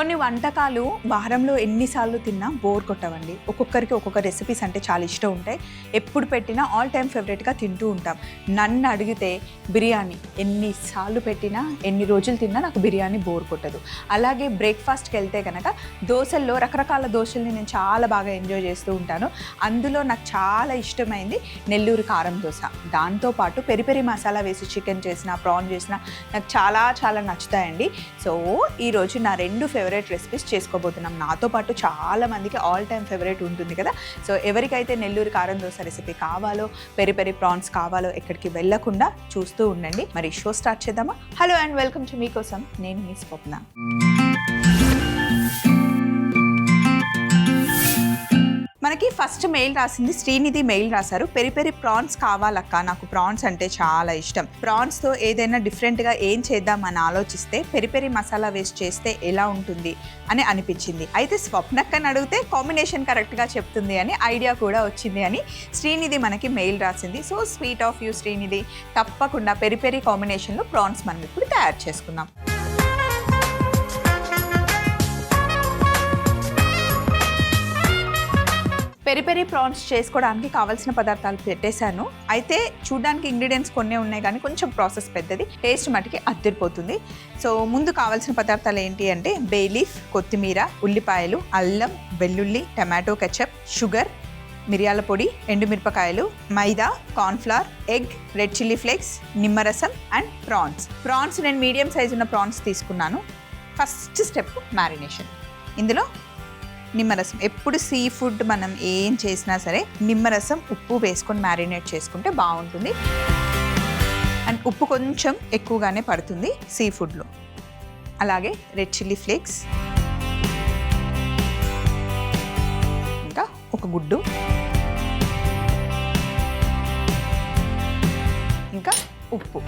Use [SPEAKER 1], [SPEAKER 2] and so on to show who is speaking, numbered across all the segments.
[SPEAKER 1] కొన్ని వంటకాలు వారంలో ఎన్నిసార్లు తిన్నా బోర్ కొట్టవండి. ఒక్కొక్కరికి ఒక్కొక్క రెసిపీస్ అంటే చాలా ఇష్టం ఉంటాయి. ఎప్పుడు పెట్టినా ఆల్ టైమ్ ఫేవరెట్గా తింటూ ఉంటాం. నన్ను అడిగితే బిర్యానీ ఎన్నిసార్లు పెట్టినా ఎన్ని రోజులు తిన్నా నాకు బిర్యానీ బోర్ కొట్టదు. అలాగే బ్రేక్ఫాస్ట్కి వెళ్తే కనుక దోశల్లో రకరకాల దోశల్ని నేను చాలా బాగా ఎంజాయ్ చేస్తూ ఉంటాను. అందులో నాకు చాలా ఇష్టమైంది నెల్లూరు కారం దోశ. దాంతోపాటు పెరి పెరి మసాలా వేసి చికెన్ చేసిన, ప్రాన్ చేసిన నాకు చాలా చాలా నచ్చుతాయండి. సో ఈరోజు నా 2 ఫేవరెట్ రెసిపీస్ చేసుకోబోతున్నాం. నాతో పాటు చాలా మందికి ఆల్ టైమ్ ఫేవరెట్ ఉంటుంది కదా. సో ఎవరికైతే నెల్లూరు కారం దోశ రెసిపీ కావాలో, పెరి పెరి ప్రాన్స్ కావాలో ఎక్కడికి వెళ్ళకుండా చూస్తూ ఉండండి. మరి షో స్టార్ట్ చేద్దామా? హలో అండ్ వెల్కమ్ టు మీకోసం, నేను మీ స్వప్న. మనకి ఫస్ట్ మెయిల్ రాసింది శ్రీనిధి మెయిల్ రాశారు. పెరి పెరి ప్రాన్స్ కావాలక్క, నాకు ప్రాన్స్ అంటే చాలా ఇష్టం. ప్రాన్స్తో ఏదైనా డిఫరెంట్గా ఏం చేద్దామని ఆలోచిస్తే పెరి పెరి మసాలా వేస్ట్ చేస్తే ఎలా ఉంటుంది అని అనిపించింది. అయితే స్వప్నక్కని అడిగితే కాంబినేషన్ కరెక్ట్గా చెప్తుంది అని ఐడియా కూడా వచ్చింది అని శ్రీనిధి మనకి మెయిల్ రాసింది. So sweet of you Srinidhi. తప్పకుండా పెరి పెరి కాంబినేషన్లో ప్రాన్స్ మనం ఇప్పుడు తయారు చేసుకుందాం. పెరి పెరి ప్రాన్స్ చేసుకోవడానికి కావాల్సిన పదార్థాలు పెట్టేశాను. అయితే చూడడానికి ఇంగ్రీడియంట్స్ కొన్ని ఉన్నాయి కానీ కొంచెం ప్రాసెస్ పెద్దది, టేస్ట్ మటుకి అద్దరిపోతుంది. సో ముందు కావాల్సిన పదార్థాలు ఏంటి అంటే బే లీఫ్, కొత్తిమీర, ఉల్లిపాయలు, అల్లం, వెల్లుల్లి, టమాటో కెచప్, షుగర్, మిరియాల పొడి, ఎండుమిరపకాయలు, maida, cornflour, egg, red chilli flakes, నిమ్మరసం అండ్ ప్రాన్స్ నేను మీడియం సైజు ఉన్న ప్రాన్స్ తీసుకున్నాను. First step marination. ఇందులో నిమ్మరసం. ఎప్పుడు సీ ఫుడ్ మనం ఏం చేసినా సరే నిమ్మరసం, ఉప్పు వేసుకొని మ్యారినేట్ చేసుకుంటే బాగుంటుంది. అండ్ ఉప్పు కొంచెం ఎక్కువగానే పడుతుంది సీ ఫుడ్లో. అలాగే రెడ్ చిల్లీ ఫ్లేక్స్, ఇంకా ఒక గుడ్డు, ఇంకా ఉప్పు.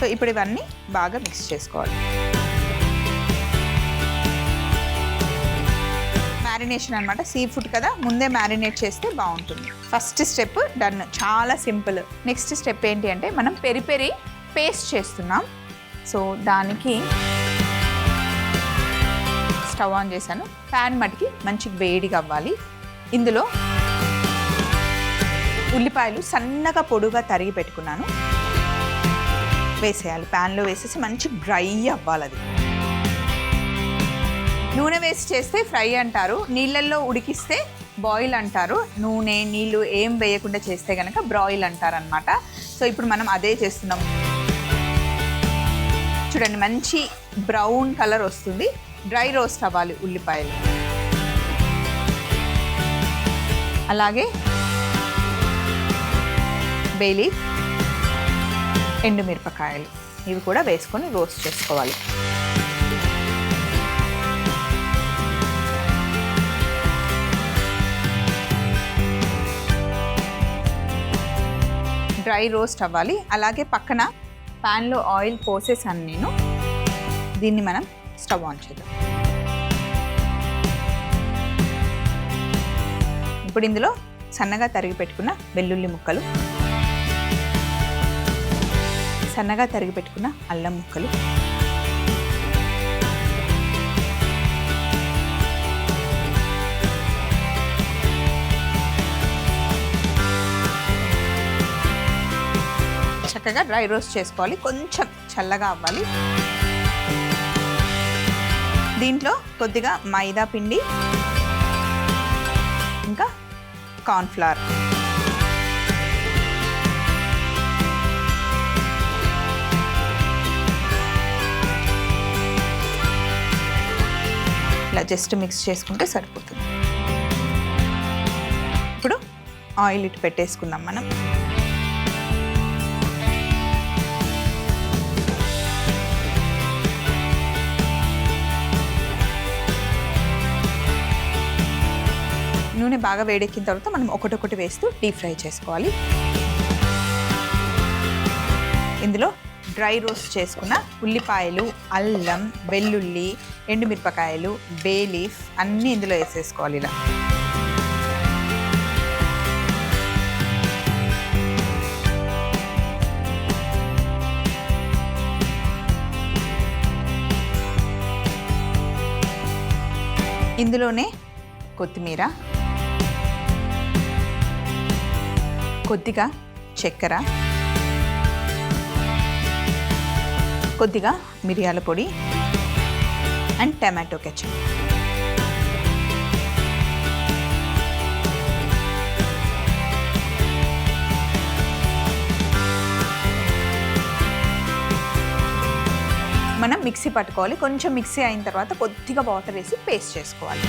[SPEAKER 1] సో ఇప్పుడు ఇవన్నీ బాగా మిక్స్ చేసుకోవాలి. మ్యారినేషన్ అనమాట, సీ ఫుడ్ కదా, ముందే మ్యారినేట్ చేస్తే బాగుంటుంది. ఫస్ట్ స్టెప్ డన్, చాలా సింపుల్. నెక్స్ట్ స్టెప్ ఏంటి అంటే మనం పెరి పెరి పేస్ట్ చేస్తున్నాం. సో దానికి స్టవ్ ఆన్ చేశాను. ప్యాన్ మటుకి మంచి వేడిగా అవ్వాలి. ఇందులో ఉల్లిపాయలు సన్నగా పొడుగా తరిగి పెట్టుకున్నాను, వేసేయాలి. ప్యాన్లో వేసేసి మంచి డ్రై అవ్వాలి. అది నూనె వేసి చేస్తే ఫ్రై అంటారు, నీళ్ళల్లో ఉడికిస్తే బాయిల్ అంటారు, నూనె నీళ్ళు ఏం వేయకుండా చేస్తే కనుక బ్రాయిల్ అంటారనమాట. సో ఇప్పుడు మనం అదే చేస్తున్నాం. చూడండి మంచి బ్రౌన్ కలర్ వస్తుంది, డ్రై రోస్ట్ అవ్వాలి ఉల్లిపాయలు. అలాగే బే లీఫ్, ఎండుమిరపకాయలు, ఇవి కూడా వేసుకొని రోస్ట్ చేసుకోవాలి. డ్రై రోస్ట్ అవ్వాలి. అలాగే పక్కన ప్యాన్లో ఆయిల్ పోసేసాను నేను. దీన్ని మనం స్టవ్ ఆన్ చేద్దాం. ఇప్పుడు ఇందులో సన్నగా తరిగి పెట్టుకున్న వెల్లుల్లి ముక్కలు, సన్నగా తరిగి పెట్టుకున్న అల్లం ముక్కలు, చక్కగా డ్రై రోస్ట్ చేసుకోవాలి. కొంచెం చల్లగా అవ్వాలి. దీంట్లో కొద్దిగా మైదా పిండి, ఇంకా కార్న్ఫ్లవర్, ఇలా జస్ట్ మిక్స్ చేసుకుంటే సరిపోతుంది. ఇప్పుడు ఆయిల్ ఇటు పెట్టేసుకుందాం మనం. నూనె బాగా వేడెక్కిన తర్వాత మనం ఒకటొకటి వేస్తూ డీప్ ఫ్రై చేసుకోవాలి. ఇందులో డ్రై రోస్ట్ చేసుకున్న ఉల్లిపాయలు, అల్లం, వెల్లుల్లి, ఎండుమిరపకాయలు, బే లీఫ్ అన్నీ ఇందులో వేసేసుకోవాలి. ఇలా ఇందులోనే కొత్తిమీర, కొద్దిగా చక్కెర, కొద్దిగా మిరియాల పొడి అండ్ టమాటో కెచప్. మనం మిక్సీ పట్టుకోవాలి. కొంచెం మిక్సీ అయిన తర్వాత కొద్దిగా వాటర్ వేసి పేస్ట్ చేసుకోవాలి.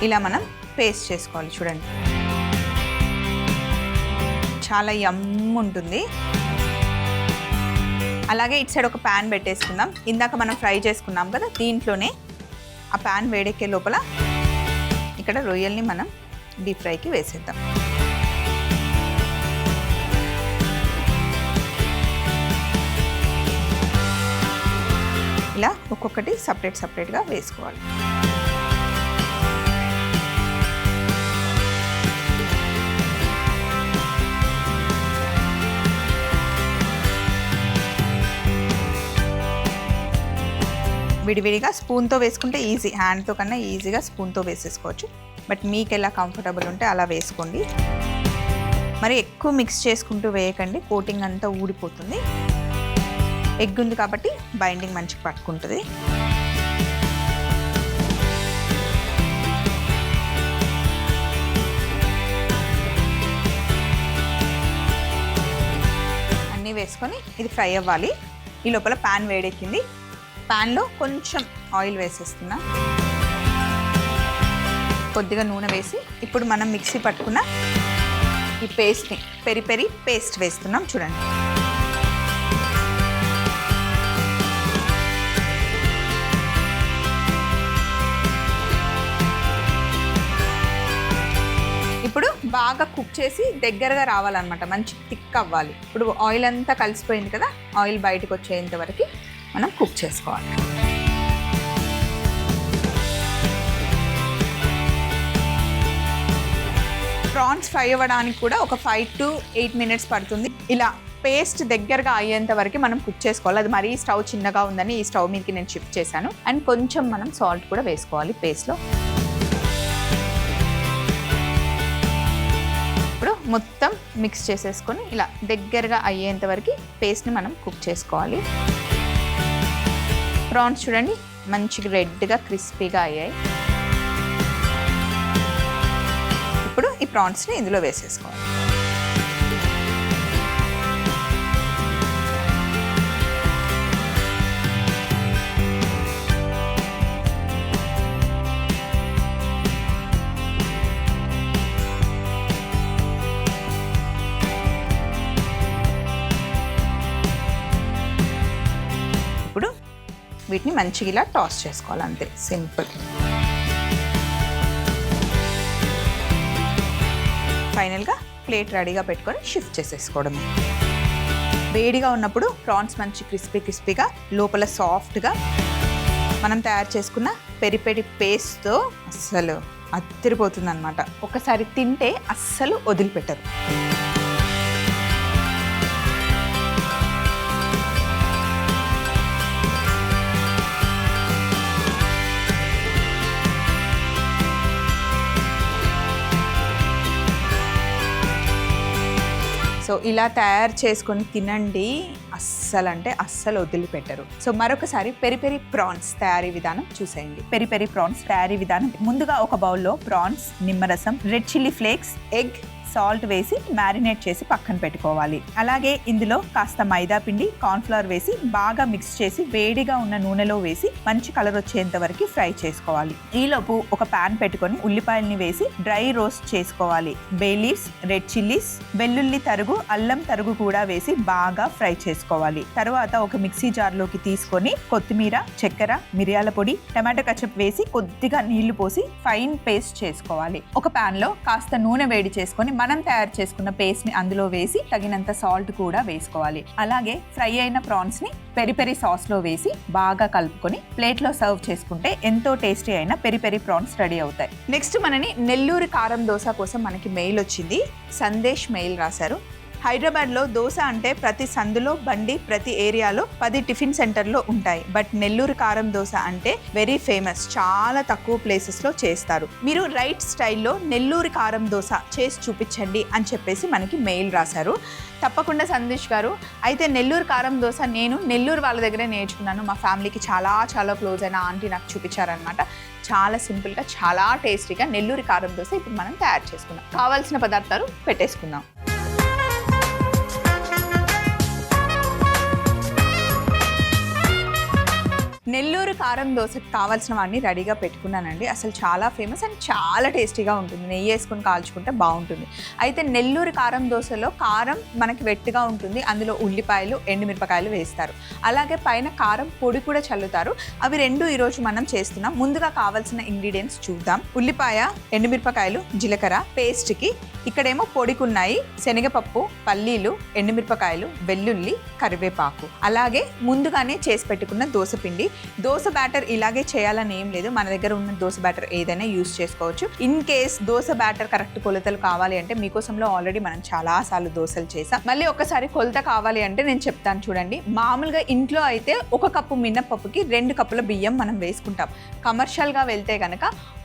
[SPEAKER 1] ఇలా మనం పేస్ట్ చేసుకోవాలి. చూడండి, చాలా యమ్ ఉంటుంది. అలాగే ఇటు సైడ్ ఒక ప్యాన్ పెట్టేసుకుందాం. ఇందాక మనం ఫ్రై చేసుకున్నాం కదా, దీంట్లోనే ఆ ప్యాన్ వేడెక్కే లోపల ఇక్కడ రొయ్యల్ని మనం డీప్ ఫ్రైకి వేసేద్దాం. ఇలా ఒక్కొక్కటి సపరేట్గా వేసుకోవాలి. విడివిడిగా స్పూన్తో వేసుకుంటే ఈజీ, హ్యాండ్తో కన్నా ఈజీగా స్పూన్తో వేసేసుకోవచ్చు. బట్ మీకు ఎలా కంఫర్టబుల్ ఉంటే అలా వేసుకోండి. మరి ఎక్కువ మిక్స్ చేసుకుంటూ వేయకండి, కోటింగ్ అంతా ఊడిపోతుంది. ఎగ్ ఉంది కాబట్టి బైండింగ్ మంచిగా పట్టుకుంటుంది. అన్నీ వేసుకొని ఇది ఫ్రై అవ్వాలి. ఈ లోపల ప్యాన్ వేడెక్కింది. ప్యాన్లో కొంచెం ఆయిల్ వేసేస్తున్నా, కొద్దిగా నూనె వేసి ఇప్పుడు మనం మిక్సీ పట్టుకున్న ఈ పేస్ట్ని, పెరి పెరి పేస్ట్ వేస్తున్నాం. చూడండి, ఇప్పుడు బాగా కుక్ చేసి దగ్గరగా రావాలన్నమాట, మంచి థిక్ అవ్వాలి. ఇప్పుడు ఆయిల్ అంతా కలిసిపోయింది కదా, ఆయిల్ బయటకు వచ్చేంత వరకు మనం కుక్ చేసుకోవాలి. ప్రాన్స్ ఫ్రై అవ్వడానికి కూడా ఒక 5 to 8 minutes పడుతుంది. ఇలా పేస్ట్ దగ్గరగా అయ్యేంత వరకు మనం కుక్ చేసుకోవాలి. అది మరీ స్టవ్ చిన్నగా ఉందని ఈ స్టవ్ మీదకి నేను షిఫ్ట్ చేశాను. అండ్ కొంచెం మనం సాల్ట్ కూడా వేసుకోవాలి పేస్ట్లో. ఇప్పుడు మొత్తం మిక్స్ చేసేసుకొని ఇలా దగ్గరగా అయ్యేంత వరకు పేస్ట్ని మనం కుక్ చేసుకోవాలి. ప్రాన్స్ చూడండి మంచిగా రెడ్గా క్రిస్పీగా అయ్యాయి. ఇప్పుడు ఈ ప్రాన్స్ని ఇందులో వేసేసుకోవాలి. ఇప్పుడు వీటిని మంచిగా ఇలా టాస్ చేసుకోవాలి, అంతే, సింపుల్. ఫైనల్గా ప్లేట్ రెడీగా పెట్టుకొని షిఫ్ట్ చేసేసుకోవడమే. వేడిగా ఉన్నప్పుడు ప్రాన్స్ మంచి క్రిస్పీగా లోపల సాఫ్ట్గా మనం తయారు చేసుకున్న పెరి పెరి పేస్ట్తో అస్సలు అదిరిపోతుంది అన్నమాట. ఒకసారి తింటే అస్సలు వదిలిపెట్టరు. సో ఇలా తయారు చేసుకొని తినండి, అస్సలు అంటే అస్సలు వదిలిపెట్టరు. సో మరొకసారి పెరి పెరి ప్రాన్స్ తయారీ విధానం చూసేయండి. పెరి పెరి ప్రాన్స్ తయారీ విధానం: ముందుగా ఒక బౌల్లో ప్రాన్స్, నిమ్మరసం, red chilli flakes, egg, salt వేసి మ్యారినేట్ చేసి పక్కన పెట్టుకోవాలి. అలాగే ఇందులో కాస్త మైదా పిండి, కార్న్ఫ్లవర్ వేసి బాగా మిక్స్ చేసి వేడిగా ఉన్న నూనెలో వేసి మంచి కలర్ వచ్చేంత వరకు ఫ్రై చేసుకోవాలి. ఈలోపు ఒక ప్యాన్ పెట్టుకొని ఉల్లిపాయల్ని వేసి డ్రై రోస్ట్ చేసుకోవాలి. బే లీవ్స్, రెడ్ చిల్లీస్, వెల్లుల్లి తరుగు, అల్లం తరుగు కూడా వేసి బాగా ఫ్రై చేసుకోవాలి. తర్వాత ఒక మిక్సీ జార్లోకి తీసుకొని కొత్తిమీర, చక్కెర, మిరియాల పొడి, టమాటో కెచప్ వేసి కొద్దిగా నీళ్లు పోసి ఫైన్ పేస్ట్ చేసుకోవాలి. ఒక ప్యాన్ లో కాస్త నూనె వేడి చేసుకొని మనం తయారు చేసుకున్న పేస్ట్ని అందులో వేసి తగినంత సాల్ట్ కూడా వేసుకోవాలి. అలాగే ఫ్రై అయిన ప్రాన్స్ని పెరి పెరి సాస్లో వేసి బాగా కలుపుకొని ప్లేట్లో సర్వ్ చేసుకుంటే ఎంతో టేస్టీ అయిన పెరి పెరి ప్రాన్స్ రెడీ అవుతాయి. నెక్స్ట్ మనని నెల్లూరు కారం దోశ కోసం మనకి మెయిల్ వచ్చింది. సందేశ్ మెయిల్ రాశారు. హైదరాబాద్లో దోశ అంటే ప్రతి సందులో బండి, ప్రతి ఏరియాలో 10 టిఫిన్ సెంటర్లో ఉంటాయి. బట్ నెల్లూరు కారం దోశ అంటే వెరీ ఫేమస్, చాలా తక్కువ ప్లేసెస్లో చేస్తారు. మీరు రైట్ స్టైల్లో నెల్లూరు కారం దోశ చేసి చూపించండి అని చెప్పేసి మనకి మెయిల్ రాశారు. తప్పకుండా సందేశ్ గారు. అయితే నెల్లూరు కారం దోశ నేను నెల్లూరు వాళ్ళ దగ్గరే నేర్చుకున్నాను. మా ఫ్యామిలీకి చాలా చాలా క్లోజ్ అయిన ఆంటీ నాకు చూపించారనమాట. చాలా సింపుల్గా, చాలా టేస్టీగా నెల్లూరు కారం దోశ ఇప్పుడు మనం తయారు చేసుకుందాం. కావాల్సిన పదార్థాలు పెట్టేసుకుందాం. నెల్లూరు కారం దోశకి కావాల్సినవన్నీ రెడీగా పెట్టుకున్నానండి. అసలు చాలా ఫేమస్ అండ్ చాలా టేస్టీగా ఉంటుంది. నెయ్యి వేసుకొని కాల్చుకుంటే బాగుంటుంది. అయితే నెల్లూరు కారం దోశలో కారం మనకి వెట్టుగా ఉంటుంది. అందులో ఉల్లిపాయలు, ఎండుమిరపకాయలు వేస్తారు. అలాగే పైన కారం పొడి కూడా చల్లుతారు. అవి రెండు ఈరోజు మనం చేస్తున్నాం. ముందుగా కావాల్సిన ఇంగ్రీడియంట్స్ చూద్దాం. ఉల్లిపాయ, ఎండుమిరపకాయలు, జీలకర్ర పేస్ట్కి. ఇక్కడేమో పొడికున్నాయి శనగపప్పు, పల్లీలు, ఎండుమిరపకాయలు, వెల్లుల్లి, కరివేపాకు. అలాగే ముందుగానే చేసి పెట్టుకున్న దోశ పిండి. దోశ బ్యాటర్ ఇలాగే చేయాలని ఏం లేదు. మన దగ్గర ఉన్న దోశ బ్యాటర్ ఏదైనా యూజ్ చేసుకోవచ్చు. In case dosa batter correct కొలతలు కావాలి అంటే మీకోసంలో ఆల్రెడీ మనం చాలాసార్లు దోశలు చేసాం. మళ్ళీ ఒకసారి కొలత కావాలి అంటే నేను చెప్తాను చూడండి. మామూలుగా ఇంట్లో అయితే 1 కప్పు మినప్పప్పుకి 2 కప్పుల బియ్యం మనం వేసుకుంటాం. కమర్షియల్గా వెళ్తే కనుక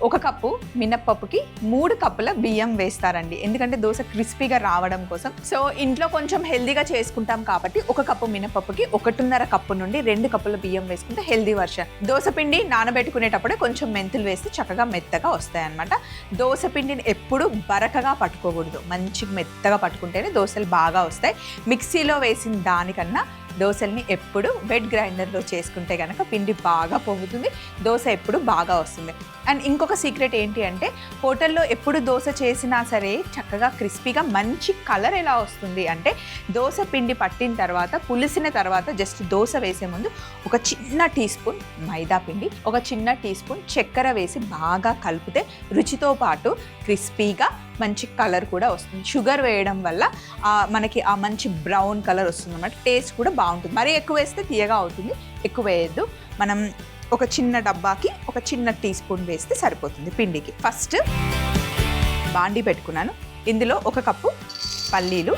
[SPEAKER 1] 1 కప్పు మినప్పప్పుకి 3 కప్పుల బియ్యం వేస్తారండి. ఎందుకంటే దోశ క్రిస్పీగా రావడం కోసం. సో ఇంట్లో కొంచెం హెల్దీగా చేసుకుంటాం కాబట్టి 1 కప్పు మినప్పప్పుకి 1.5 కప్పు నుండి 2 కప్పుల బియ్యం వేసుకుంటే హెల్దీ వర్షన్. దోశ పిండి నానబెట్టుకునేటప్పుడే కొంచెం మెంతులు వేస్తే చక్కగా మెత్తగా వస్తాయి అన్నమాట. దోశ పిండిని ఎప్పుడు బరకగా పట్టుకోకూడదు. మంచిగా మెత్తగా పట్టుకుంటేనే దోశలు బాగా వస్తాయి. మిక్సీలో వేసిన దానికన్నా దోశల్ని ఎప్పుడు వెట్ గ్రైండర్లో చేసుకుంటే కనుక పిండి బాగా పొంగుతుంది, దోశ ఎప్పుడు బాగా వస్తుంది. అండ్ ఇంకొక సీక్రెట్ ఏంటి అంటే హోటల్లో ఎప్పుడు దోశ చేసినా సరే చక్కగా క్రిస్పీగా మంచి కలర్ ఎలా వస్తుంది అంటే దోశ పిండి పట్టిన తర్వాత, పులిసిన తర్వాత జస్ట్ దోశ వేసే ముందు ఒక చిన్న టీ స్పూన్ మైదా పిండి, ఒక చిన్న టీ స్పూన్ చక్కెర వేసి బాగా కలిపితే రుచితో పాటు క్రిస్పీగా మంచి కలర్ కూడా వస్తుంది. షుగర్ వేయడం వల్ల మనకి ఆ మంచి బ్రౌన్ కలర్ వస్తుంది అన్నమాట. టేస్ట్ కూడా బాగుంటుంది. మరీ ఎక్కువ వేస్తే తీయగా అవుతుంది, ఎక్కువ వేయద్దు. మనం ఒక చిన్న డబ్బాకి ఒక చిన్న టీ స్పూన్ వేస్తే సరిపోతుంది పిండికి. ఫస్ట్ బాండీ పెట్టుకున్నాను. ఇందులో 1 కప్పు పల్లీలు,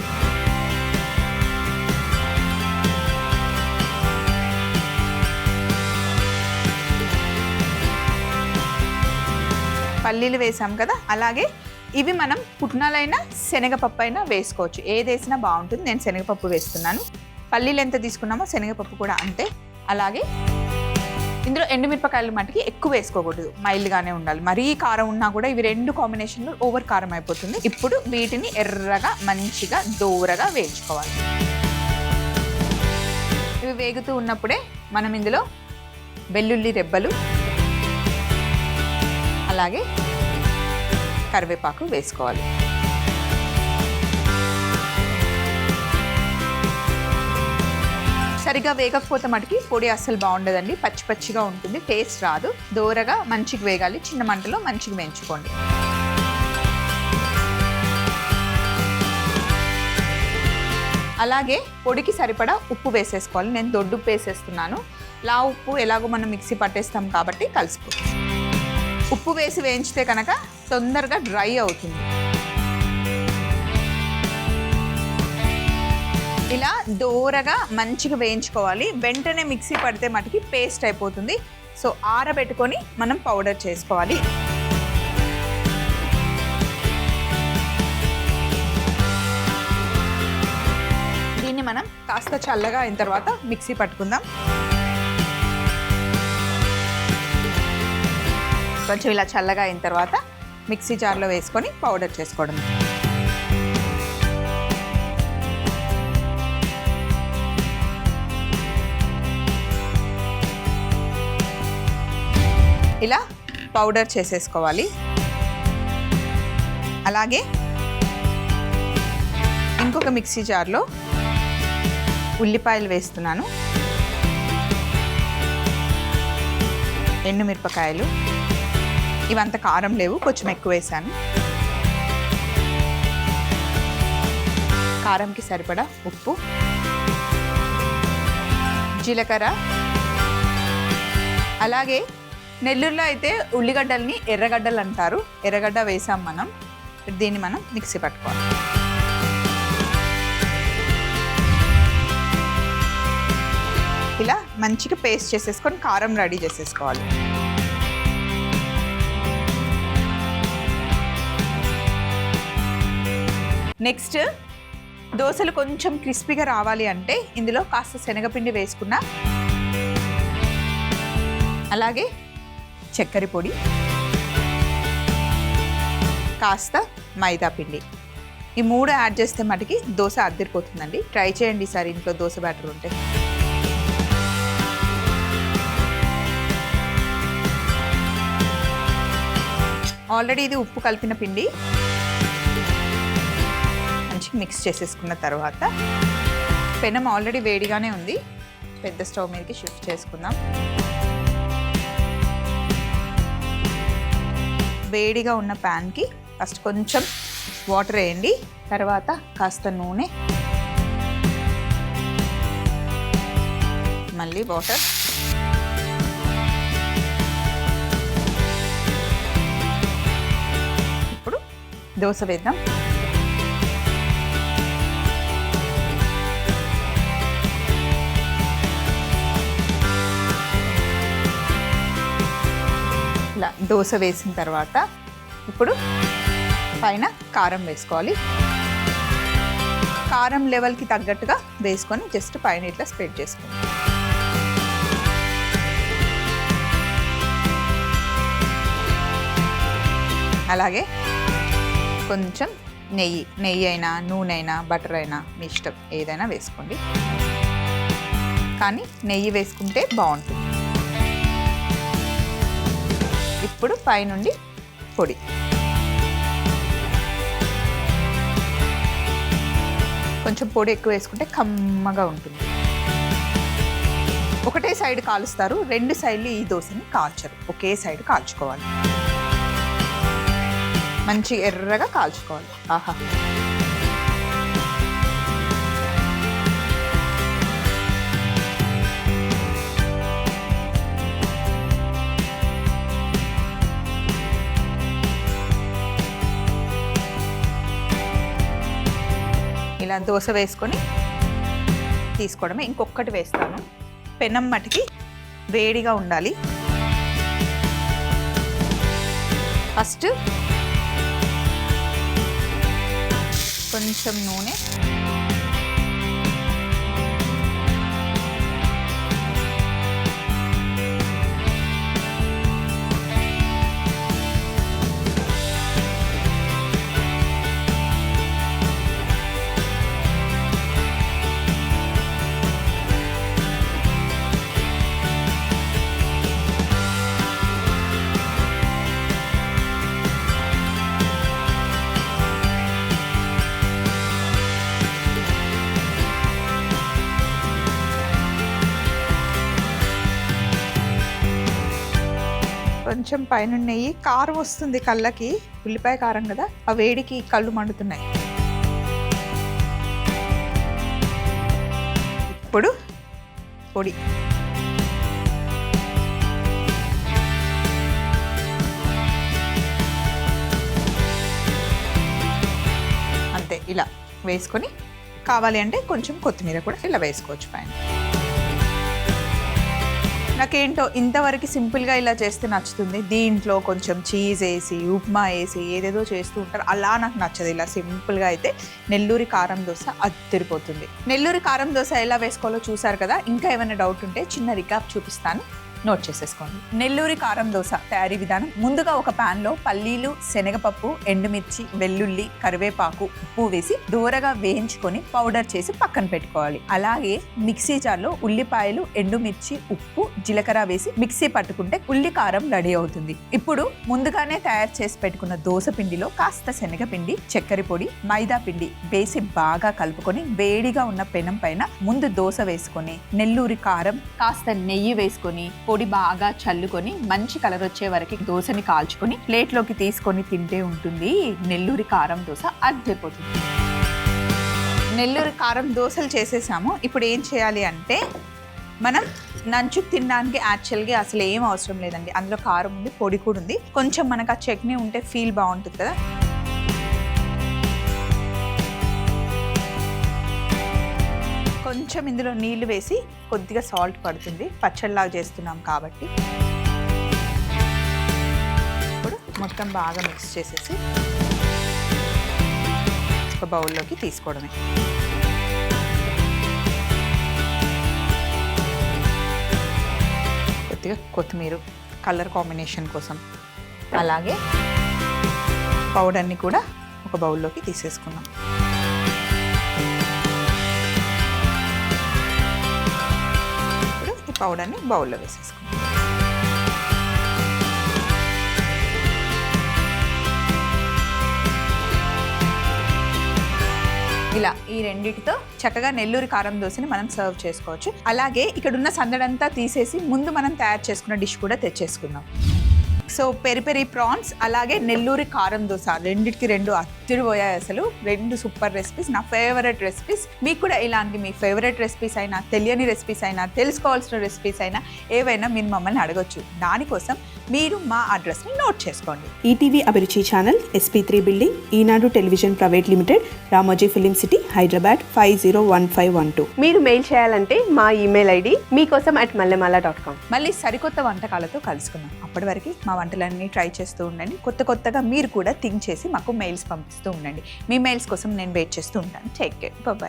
[SPEAKER 1] పల్లీలు వేసాం కదా. అలాగే ఇవి మనం పుట్నాలైనా శనగపప్పు అయినా వేసుకోవచ్చు, ఏది వేసినా బాగుంటుంది. నేను శనగపప్పు వేస్తున్నాను. పల్లీలు ఎంత తీసుకున్నామో శనగపప్పు కూడా అంతే. అలాగే ఇందులో ఎండుమిరపకాయలు మటుకి ఎక్కువ వేసుకోకూడదు, మైల్డ్గానే ఉండాలి. మరీ కారం ఉన్నా కూడా ఇవి 2 కాంబినేషన్లో ఓవర్ కారం అయిపోతుంది. ఇప్పుడు వీటిని ఎర్రగా మంచిగా దోరగా వేయించుకోవాలి. ఇవి వేగుతూ ఉన్నప్పుడే మనం ఇందులో వెల్లుల్లి రెబ్బలు, అలాగే కరివేపాకు వేసుకోవాలి. సరిగా వేగకపోతే మటుకి పొడి అస్సలు బాగుండదండి, పచ్చి పచ్చిగా ఉంటుంది, టేస్ట్ రాదు. దోరగా మంచిగా వేగాలి, చిన్న మంటలో మంచిగా వేయించుకోండి. అలాగే పొడికి సరిపడా ఉప్పు వేసేసుకోవాలి. నేను దొడ్డు ఉప్పు వేసేస్తున్నాను. లా ఉప్పు ఎలాగో మనం మిక్సీ పట్టేస్తాం కాబట్టి కలిసిపోతుంది. ఉప్పు వేసి వేయించితే కనుక తొందరగా డ్రై అవుతుంది. ఇలా దోరగా మంచిగా వేయించుకోవాలి. వెంటనే మిక్సీ పడితే మటుకి పేస్ట్ అయిపోతుంది. సో ఆరబెట్టుకొని మనం పౌడర్ చేసుకోవాలి. దీన్ని మనం కాస్త చల్లగా అయిన తర్వాత మిక్సీ పట్టుకుందాం. కొంచెం ఇలా చల్లగా అయిన తర్వాత మిక్సీ జార్లో వేసుకొని పౌడర్ చేసుకోవడం. ఇలా పౌడర్ చేసేసుకోవాలి. అలాగే ఇంకొక మిక్సీ జార్లో ఉల్లిపాయలు వేస్తున్నాను, ఎండుమిరపకాయలు, ఇవంత కారం లేవు, కొంచెం ఎక్కువ వేసాను. కారంకి సరిపడా ఉప్పు, జీలకర్ర, అలాగే నెల్లూరులో అయితే ఉల్లిగడ్డల్ని ఎర్రగడ్డలు అంటారు. ఎర్రగడ్డ వేసాం మనం. దీన్ని మనం మిక్సీ పట్టుకోవాలి. ఇలా మంచిగా పేస్ట్ చేసేసుకొని కారం రెడీ చేసేసుకోవాలి. నెక్స్ట్ దోశలు కొంచెం క్రిస్పీగా రావాలి అంటే ఇందులో కాస్త శనగపిండి వేసుకున్న, అలాగే చక్కెర పొడి, కాస్త మైదా పిండి, ఈ 3 యాడ్ చేస్తే మటుకి దోశ అద్దరిపోతుందండి. ట్రై చేయండి ఈసారి ఇంట్లో దోశ బ్యాటర్ ఉంటే. ఆల్రెడీ ఇది ఉప్పు కలిపిన పిండి. మంచిగా మిక్స్ చేసేసుకున్న తర్వాత పెనం ఆల్రెడీ వేడిగానే ఉంది. పెద్ద స్టవ్ మీదకి షిఫ్ట్ చేసుకుందాం. వేడిగా ఉన్న ప్యాన్కి ఫస్ట్ కొంచెం వాటర్ వేయండి. తర్వాత కాస్త నూనె, మళ్ళీ వాటర్, ఇప్పుడు దోశ వేద్దాం. ఇలా దోశ వేసిన తర్వాత ఇప్పుడు పైన కారం వేసుకోవాలి. కారం లెవెల్కి తగ్గట్టుగా వేసుకొని జస్ట్ పైన ఇట్లా స్ప్రెడ్ చేసుకోండి. అలాగే కొంచెం నెయ్యి అయినా నూనె అయినా బటర్ అయినా మీ ఇష్టం, ఏదైనా వేసుకోండి. కానీ నెయ్యి వేసుకుంటే బాగుంటుంది. ఇప్పుడు పైనుండి పొడి, కొంచెం పొడి ఎక్కువ వేసుకుంటే కమ్మగా ఉంటుంది. ఒకటే సైడ్ కాలుస్తారు, 2 సైడ్లు ఈ దోశని కాల్చరు. ఒకే సైడ్ కాల్చుకోవాలి. మంచి ఎర్రగా కాల్చుకోవాలి. ఆహా, ఇలా దోశ వేసుకొని తీసుకోవడమే. ఇంకొకటి వేస్తాను. పెనం మటుకి వేడిగా ఉండాలి. ఫస్ట్ కొంచెం నూనె, కొంచెం పైన నెయ్యి. కారం వస్తుంది కళ్ళకి, ఉల్లిపాయ కారం కదా, ఆ వేడికి కళ్ళు మండుతున్నాయి. ఇప్పుడు పొడి, అంతే. ఇలా వేసుకొని కావాలి అంటే కొంచెం కొత్తిమీర కూడా ఇలా వేసుకోవచ్చు పైన. నాకేంటో ఇంతవరకు సింపుల్గా ఇలా చేస్తే నచ్చుతుంది. దీంట్లో కొంచెం చీజ్ వేసి ఉప్మా వేసి ఏదేదో చేస్తూ ఉంటారు, అలా నాకు నచ్చదు. ఇలా సింపుల్గా అయితే నెల్లూరి కారం దోశ అద్దరిపోతుంది. నెల్లూరి కారం దోశ ఎలా వేసుకోవాలో చూసారు కదా. ఇంకా ఏమైనా డౌట్ ఉంటే చిన్న రికాప్ చూపిస్తాను, నోట్ చేసేసుకోండి. నెల్లూరి కారం దోశ తయారీ విధానం. ముందుగా ఒక పాన్ లో పల్లీలు, శనగపప్పు, ఎండుమిర్చి, వెల్లుల్లి, కరివేపాకు, ఉప్పు వేసి దూరగా వేయించుకొని పౌడర్ చేసి పక్కన పెట్టుకోవాలి. అలాగే మిక్సీ జార్లో ఉల్లిపాయలు, ఎండుమిర్చి, ఉప్పు, జీలకర్ర వేసి మిక్సీ పట్టుకుంటే ఉల్లి కారం రెడీ అవుతుంది. ఇప్పుడు ముందుగానే తయారు చేసి పెట్టుకున్న దోశ పిండిలో కాస్త శనగపిండి, చక్కెర పొడి, మైదా పిండి వేసి బాగా కలుపుకొని వేడిగా ఉన్న పెనం పైన ముందు దోశ వేసుకొని నెల్లూరి కారం, కాస్త నెయ్యి వేసుకొని పొడి బాగా చల్లుకొని మంచి కలర్ వచ్చే వరకు దోశని కాల్చుకొని ప్లేట్లోకి తీసుకొని తింటే ఉంటుంది నెల్లూరి కారం దోశ అద్దరిపోతుంది. నెల్లూరు కారం దోశలు చేసేసాము. ఇప్పుడు ఏం చేయాలి అంటే మనం నంచు తినడానికి యాక్చువల్గా అసలు ఏం అవసరం లేదండి. అందులో కారం ఉంది, పొడి కూడా ఉంది. కొంచెం మనకు ఆ చట్నీ ఉంటే ఫీల్ బాగుంటుంది కదా. కొంచెం ఇందులో నీళ్లు వేసి కొద్దిగా సాల్ట్ పడుతుంది, పచ్చడిలాగా చేస్తున్నాం కాబట్టి. ఇప్పుడు మొత్తం బాగా మిక్స్ చేసేసి ఒక బౌల్లోకి తీసుకోవడమే. కొద్దిగా కొత్తిమీర కలర్ కాంబినేషన్ కోసం, అలాగే పౌడర్ని కూడా ఒక బౌల్లోకి తీసేసుకున్నాం. ఇప్పుడు ఈ పౌడర్ని బౌల్లో వేసేసుకున్నాం. ఇలా ఈ రెండిటితో చక్కగా నెల్లూరు కారం దోశని మనం సర్వ్ చేసుకోవచ్చు. అలాగే ఇక్కడ ఉన్న సందడంతా తీసేసి ముందు మనం తయారు చేసుకున్న డిష్ కూడా తెచ్చేసుకుందాం. సో పెరి పెరి ప్రాన్స్ అలాగే నెల్లూరు కారం దోశ రెండిటికి రెండు అత్తిరిపోయాయి. అసలు రెండు సూపర్ రెసిపీస్, నా ఫేవరెట్ రెసిపీస్. మీకు కూడా ఇలాంటి మీ ఫేవరెట్ రెసిపీస్ అయినా, తెలియని రెసిపీస్ అయినా, తెలుసుకోవాల్సిన రెసిపీస్ అయినా ఏవైనా మీరు మమ్మల్ని అడగొచ్చు. దానికోసం మీరు మా అడ్రస్ని నోట్ చేసుకోండి.
[SPEAKER 2] ETV Abhiruchi channel, SP3 building, Eenadu television private limited, Ramoji film city, Hyderabad 501512.
[SPEAKER 3] మీరు మెయిల్ చేయాలంటే మా ఈమెయిల్ ఐడి meekosam@mallemala.com.
[SPEAKER 1] మళ్ళీ సరికొత్త వంటకాలతో కలుసుకుందాం. అప్పటి వరకు మా వంటలన్నీ ట్రై చేస్తూ ఉండండి. కొత్తగా మీరు కూడా థింక్ చేసి మాకు మెయిల్స్ పంపిస్తూ ఉండండి. మీ మెయిల్స్ కోసం నేను వెయిట్ చేస్తూ ఉంటాను. Take care, bye.